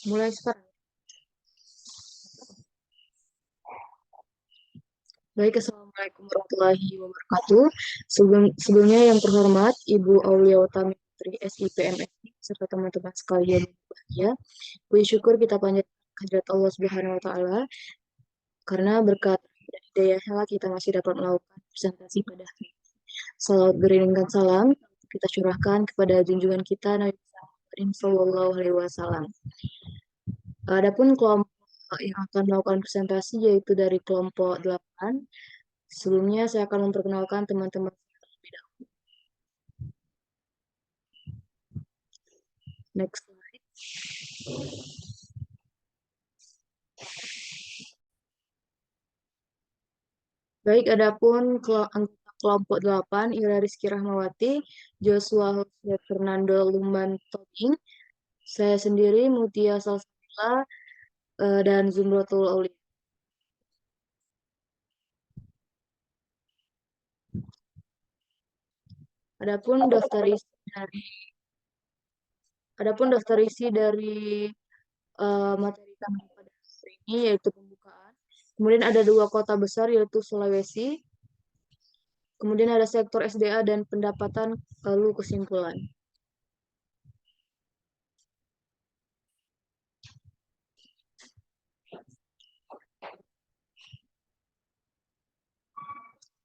Mulai sekarang. Baik, Assalamualaikum warahmatullahi wabarakatuh. Sebelumnya yang terhormat Ibu Aulia Utami Putri SIPMSI serta teman-teman sekalian yang berbahagia. Puji syukur kita panjatkan kehadirat Allah Subhanahu wa taala karena berkat dan hidayahnya kita masih dapat melakukan presentasi pada hari ini. Salawat beriringkan salam kita curahkan kepada junjungan kita Nabi Muhammad Sallallahu Alaihi Wasallam. Adapun kelompok yang akan melakukan presentasi yaitu dari kelompok 8. Sebelumnya saya akan memperkenalkan teman-teman terlebih dahulu. Next slide. Baik, adapun anggota kelompok 8, Ira Rizky Rahmawati, Joshua Jose Fernando Lumban Tobing, saya sendiri Mutia Salsabila, dan Zumratul Aulia. Adapun daftar isi dari materi kami pada hari ini yaitu pembukaan. Kemudian ada 2 kota besar yaitu Sulawesi. Kemudian ada sektor SDA dan pendapatan, lalu kesimpulan.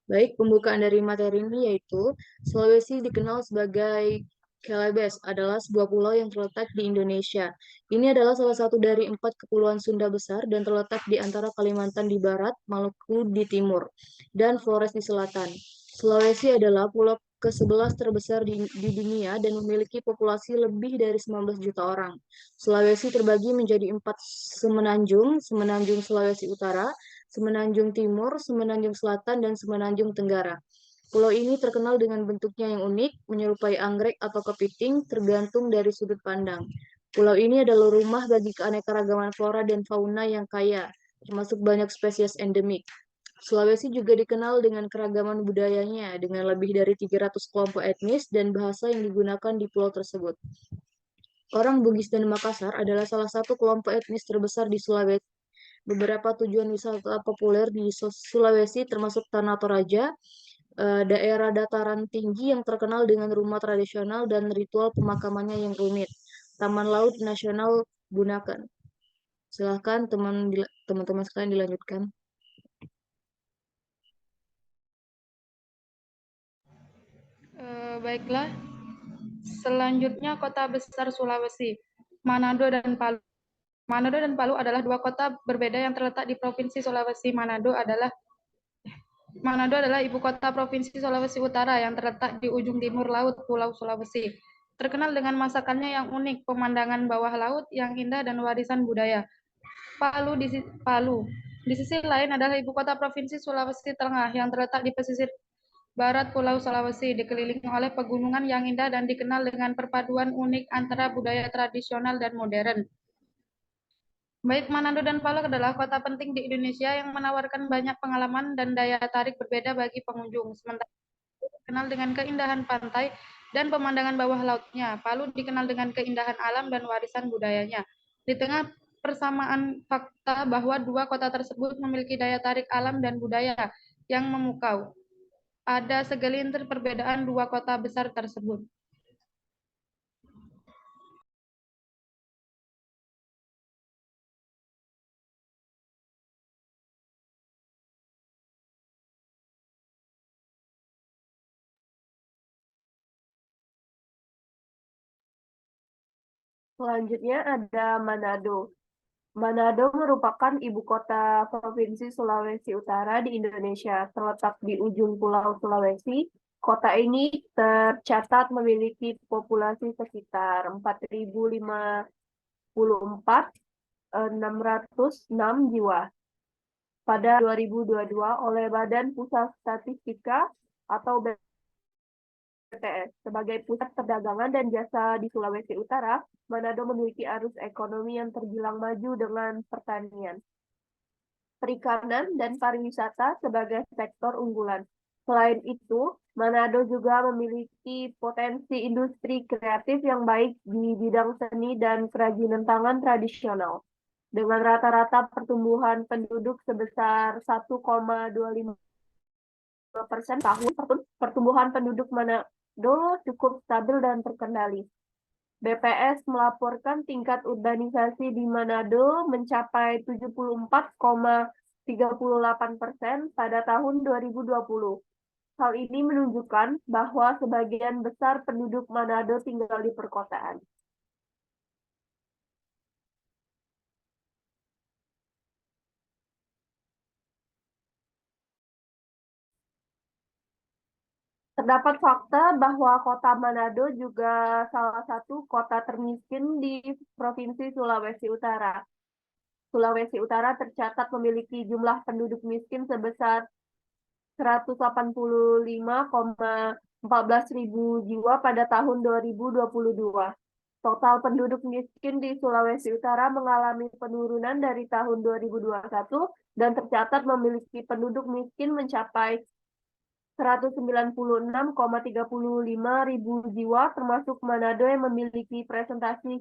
Baik, pembukaan dari materi ini yaitu Sulawesi dikenal sebagai Celebes, adalah sebuah pulau yang terletak di Indonesia. Ini adalah salah satu dari 4 kepulauan Sunda besar dan terletak di antara Kalimantan di barat, Maluku di timur, dan Flores di selatan. Sulawesi adalah pulau ke-11 terbesar di dunia dan memiliki populasi lebih dari 19 juta orang. Sulawesi terbagi menjadi 4 semenanjung, Semenanjung Sulawesi Utara, Semenanjung Timur, Semenanjung Selatan, dan Semenanjung Tenggara. Pulau ini terkenal dengan bentuknya yang unik, menyerupai anggrek atau kepiting, tergantung dari sudut pandang. Pulau ini adalah rumah bagi keanekaragaman flora dan fauna yang kaya, termasuk banyak spesies endemik. Sulawesi juga dikenal dengan keragaman budayanya, dengan lebih dari 300 kelompok etnis dan bahasa yang digunakan di pulau tersebut. Orang Bugis dan Makassar adalah salah satu kelompok etnis terbesar di Sulawesi. Beberapa tujuan wisata populer di Sulawesi termasuk Tanah Toraja, daerah dataran tinggi yang terkenal dengan rumah tradisional dan ritual pemakamannya yang rumit. Taman Laut Nasional Bunaken. Silakan teman-teman sekalian dilanjutkan. Baiklah, selanjutnya kota besar Sulawesi, Manado dan Palu. Manado dan Palu adalah 2 kota berbeda yang terletak di Provinsi Sulawesi. Manado adalah ibu kota Provinsi Sulawesi Utara yang terletak di ujung timur laut Pulau Sulawesi. Terkenal dengan masakannya yang unik, pemandangan bawah laut yang indah, dan warisan budaya. Palu di sisi lain adalah ibu kota Provinsi Sulawesi Tengah yang terletak di pesisir barat Pulau Sulawesi, dikelilingi oleh pegunungan yang indah dan dikenal dengan perpaduan unik antara budaya tradisional dan modern. Baik Manado dan Palu adalah kota penting di Indonesia yang menawarkan banyak pengalaman dan daya tarik berbeda bagi pengunjung. Sementara dikenal dengan keindahan pantai dan pemandangan bawah lautnya, Palu dikenal dengan keindahan alam dan warisan budayanya. Di tengah persamaan fakta bahwa 2 kota tersebut memiliki daya tarik alam dan budaya yang memukau, ada segelintir perbedaan 2 kota besar tersebut. Selanjutnya ada Manado. Manado merupakan ibu kota Provinsi Sulawesi Utara di Indonesia. Terletak di ujung Pulau Sulawesi, kota ini tercatat memiliki populasi sekitar 4.054.606 jiwa pada 2022 oleh Badan Pusat Statistika atau BPS. Sebagai pusat perdagangan dan jasa di Sulawesi Utara, Manado memiliki arus ekonomi yang terbilang maju dengan pertanian, perikanan, dan pariwisata sebagai sektor unggulan. Selain itu, Manado juga memiliki potensi industri kreatif yang baik di bidang seni dan kerajinan tangan tradisional. Dengan rata-rata pertumbuhan penduduk sebesar 1,25% tahun, pertumbuhan penduduk Manado cukup stabil dan terkendali. BPS melaporkan tingkat urbanisasi di Manado mencapai 74,38% pada tahun 2020. Hal ini menunjukkan bahwa sebagian besar penduduk Manado tinggal di perkotaan. Terdapat fakta bahwa kota Manado juga salah satu kota termiskin di Provinsi Sulawesi Utara. Sulawesi Utara tercatat memiliki jumlah penduduk miskin sebesar 185,14 ribu jiwa pada tahun 2022. Total penduduk miskin di Sulawesi Utara mengalami penurunan dari tahun 2021 dan tercatat memiliki penduduk miskin mencapai 196,35 ribu jiwa, termasuk Manado yang memiliki presentasi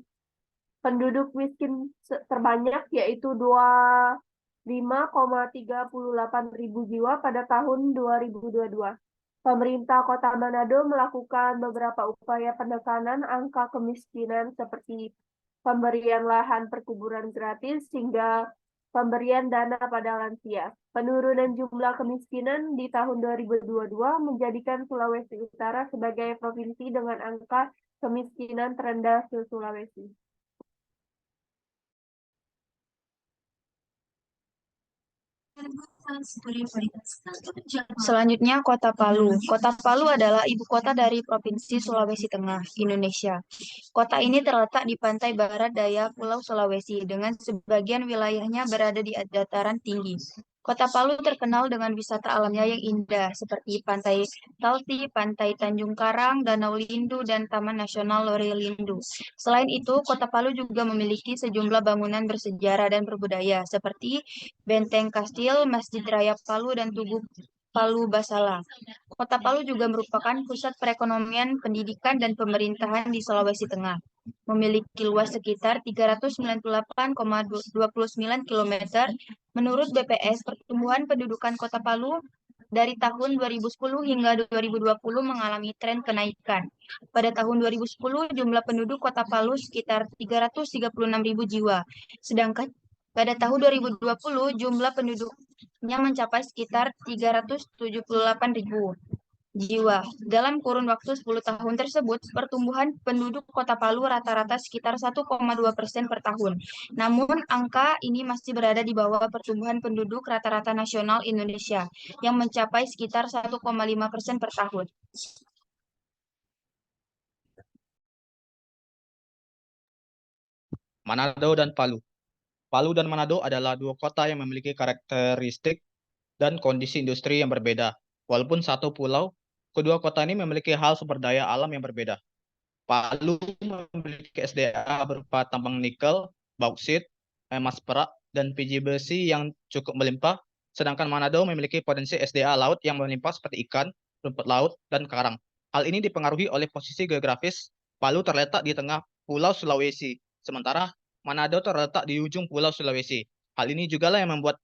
penduduk miskin terbanyak, yaitu 25,38 ribu jiwa pada tahun 2022. Pemerintah Kota Manado melakukan beberapa upaya penekanan angka kemiskinan seperti pemberian lahan perkuburan gratis hingga pemberian dana pada lansia. Penurunan jumlah kemiskinan di tahun 2022 menjadikan Sulawesi Utara sebagai provinsi dengan angka kemiskinan terendah se-Sulawesi. Selanjutnya, Kota Palu. Kota Palu adalah ibu kota dari Provinsi Sulawesi Tengah, Indonesia. Kota ini terletak di pantai barat daya Pulau Sulawesi, dengan sebagian wilayahnya berada di dataran tinggi. Kota Palu terkenal dengan wisata alamnya yang indah, seperti Pantai Talti, Pantai Tanjung Karang, Danau Lindu, dan Taman Nasional Lore Lindu. Selain itu, Kota Palu juga memiliki sejumlah bangunan bersejarah dan berbudaya, seperti Benteng Kastil, Masjid Raya Palu, dan Tugu Palu Basala. Kota Palu juga merupakan pusat perekonomian, pendidikan, dan pemerintahan di Sulawesi Tengah. Memiliki luas sekitar 398,29 km. Menurut BPS, pertumbuhan pendudukan Kota Palu dari tahun 2010 hingga 2020 mengalami tren kenaikan. Pada tahun 2010, jumlah penduduk Kota Palu sekitar 336.000 jiwa. Sedangkan pada tahun 2020, jumlah penduduknya mencapai sekitar 378.000 jiwa. Dalam kurun waktu 10 tahun tersebut, pertumbuhan penduduk Kota Palu rata-rata sekitar 1,2% per tahun. Namun, angka ini masih berada di bawah pertumbuhan penduduk rata-rata nasional Indonesia, yang mencapai sekitar 1,5% per tahun. Manado dan Palu. Palu dan Manado adalah dua kota yang memiliki karakteristik dan kondisi industri yang berbeda. Walaupun satu pulau, kedua kota ini memiliki hal sumber daya alam yang berbeda. Palu memiliki SDA berupa tambang nikel, bauksit, emas perak, dan biji besi yang cukup melimpah, sedangkan Manado memiliki potensi SDA laut yang melimpah seperti ikan, rumput laut, dan karang. Hal ini dipengaruhi oleh posisi geografis. Palu terletak di tengah Pulau Sulawesi, sementara Manado terletak di ujung Pulau Sulawesi. Hal ini juga yang membuat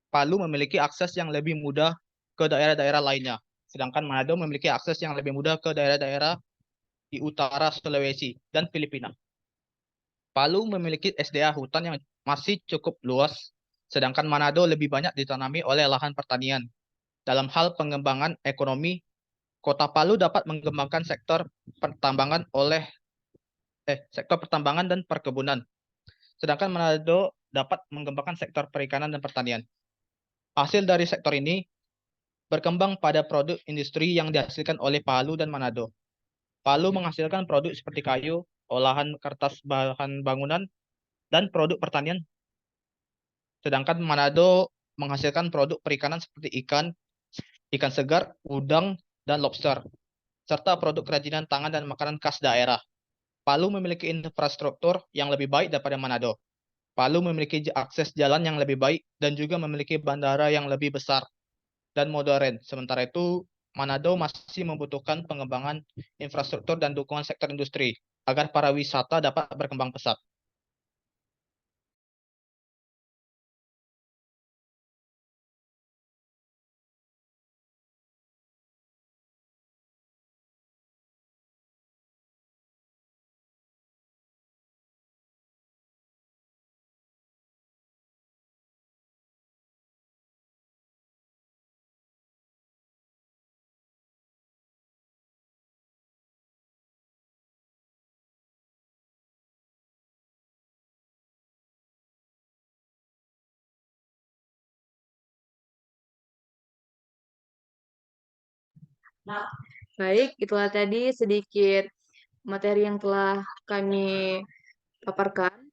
Palu memiliki akses yang lebih mudah ke daerah-daerah lainnya, sedangkan Manado memiliki akses yang lebih mudah ke daerah-daerah di utara Sulawesi dan Filipina. Palu memiliki SDA hutan yang masih cukup luas, sedangkan Manado lebih banyak ditanami oleh lahan pertanian. Dalam hal pengembangan ekonomi, Kota Palu dapat mengembangkan sektor pertambangan dan perkebunan, sedangkan Manado dapat mengembangkan sektor perikanan dan pertanian. Hasil dari sektor ini berkembang pada produk industri yang dihasilkan oleh Palu dan Manado. Palu menghasilkan produk seperti kayu, olahan kertas bahan bangunan, dan produk pertanian. Sedangkan Manado menghasilkan produk perikanan seperti ikan segar, udang, dan lobster, serta produk kerajinan tangan dan makanan khas daerah. Palu memiliki infrastruktur yang lebih baik daripada Manado. Palu memiliki akses jalan yang lebih baik dan juga memiliki bandara yang lebih besar. dan modern. Sementara itu, Manado masih membutuhkan pengembangan infrastruktur dan dukungan sektor industri agar para wisata dapat berkembang pesat. Baik, itulah tadi sedikit materi yang telah kami paparkan.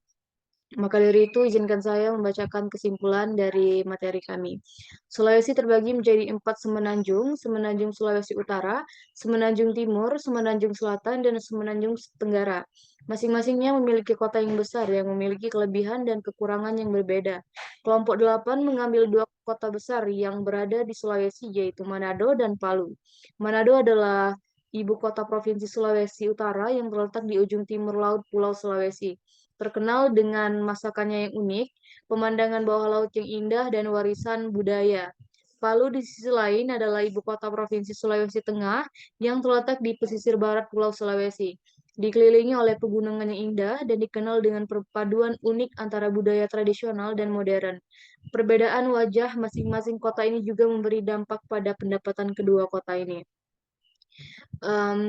Maka dari itu, izinkan saya membacakan kesimpulan dari materi kami. Sulawesi terbagi menjadi 4 semenanjung, Semenanjung Sulawesi Utara, Semenanjung Timur, Semenanjung Selatan, dan Semenanjung Tenggara. Masing-masingnya memiliki kota yang besar yang memiliki kelebihan dan kekurangan yang berbeda. Kelompok 8 mengambil 2 kota besar yang berada di Sulawesi, yaitu Manado dan Palu. Manado adalah ibu kota Provinsi Sulawesi Utara yang terletak di ujung timur laut Pulau Sulawesi. Terkenal dengan masakannya yang unik, pemandangan bawah laut yang indah, dan warisan budaya. Palu di sisi lain adalah ibu kota Provinsi Sulawesi Tengah yang terletak di pesisir barat Pulau Sulawesi. Dikelilingi oleh pegunungan yang indah dan dikenal dengan perpaduan unik antara budaya tradisional dan modern. Perbedaan wajah masing-masing kota ini juga memberi dampak pada pendapatan kedua kota ini.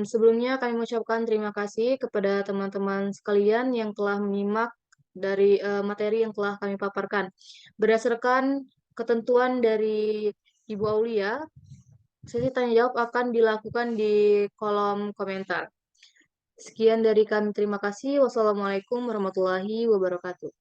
Sebelumnya kami mengucapkan terima kasih kepada teman-teman sekalian yang telah menyimak dari materi yang telah kami paparkan. Berdasarkan ketentuan dari Ibu Aulia, sesi tanya jawab akan dilakukan di kolom komentar. Sekian dari kami, terima kasih. Wassalamualaikum warahmatullahi wabarakatuh.